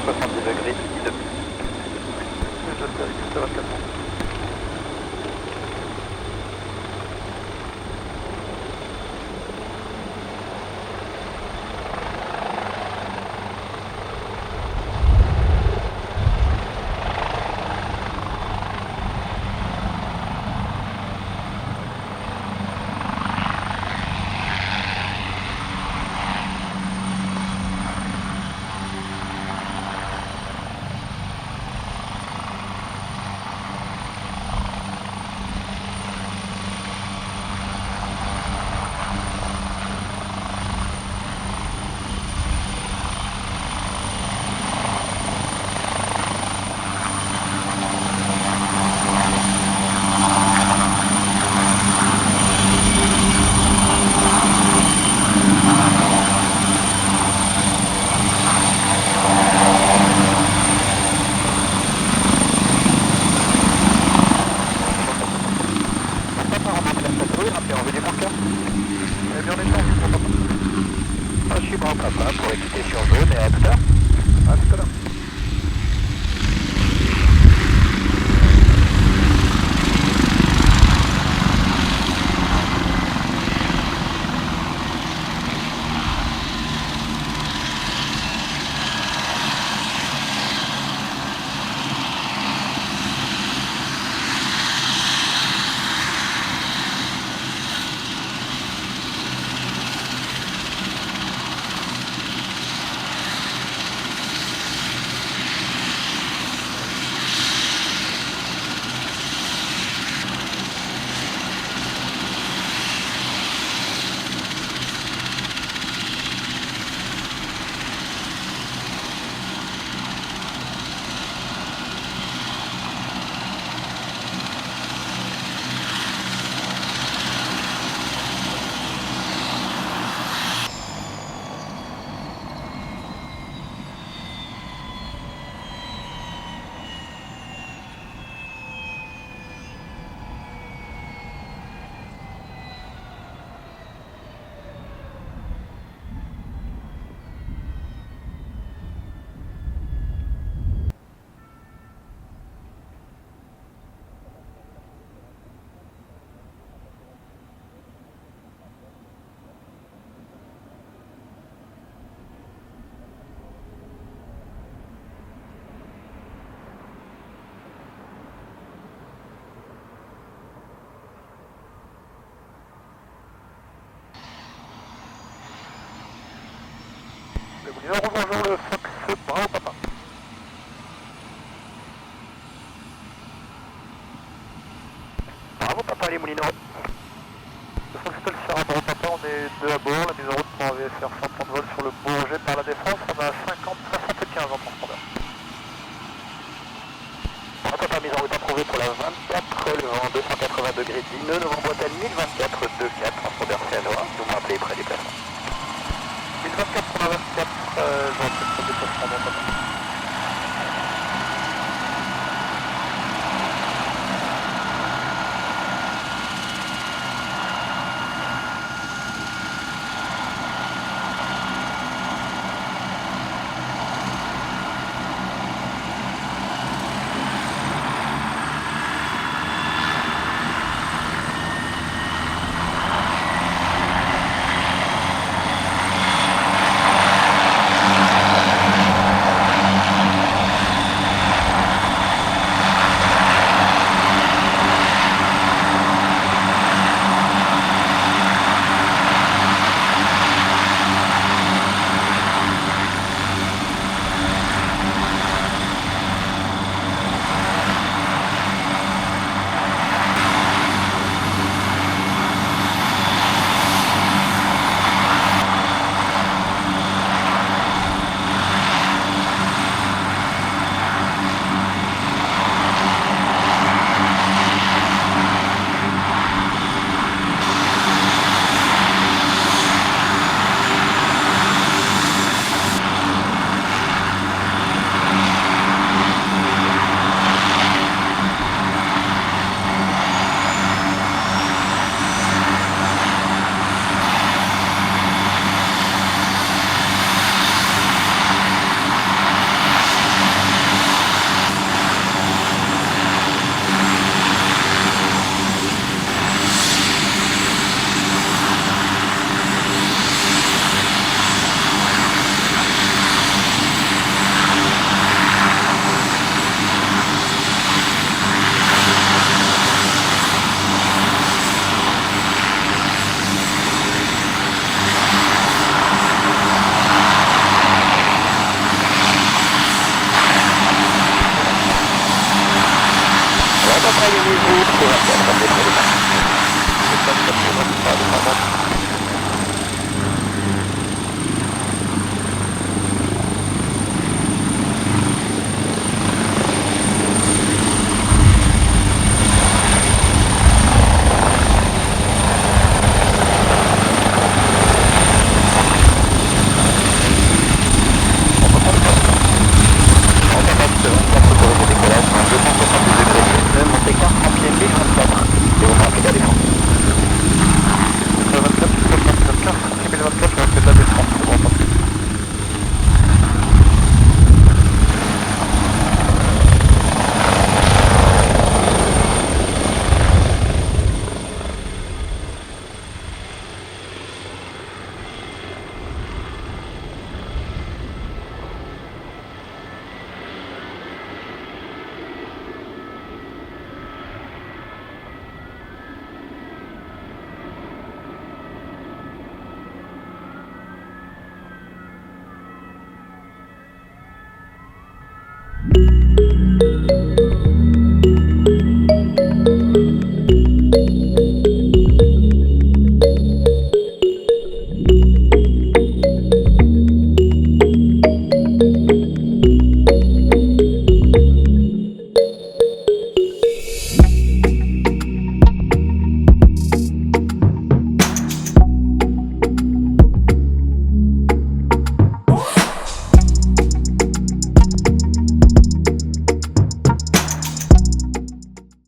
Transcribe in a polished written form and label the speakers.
Speaker 1: 70 degrés, I2.
Speaker 2: Je te vérifie, ça va calmement.
Speaker 1: Pour équiper sur jaune et à tout à l'heure.
Speaker 2: À tout à l'heure. Nous rejoignons le Fox Bravo Papa.
Speaker 1: Bravo Papa, les Moulineaux.
Speaker 2: Le Fox Sierra Bravo Papa, on est deux à bord, la mise en route pour un VFR 130 volts sur le Bourget par la Défense, on a 50-75 en transpondeur.
Speaker 1: Bravo Papa, mise en route approuvée pour la 24, le vent 280 degrés de nœud, Novembre Bretagne 1024, 24, transpondeur CNOA, vous me rappelez près des places.
Speaker 2: 1024 pour la 24, j'en fais le déplacement dans Papa.
Speaker 1: Allez, 8 24, appelez près des places.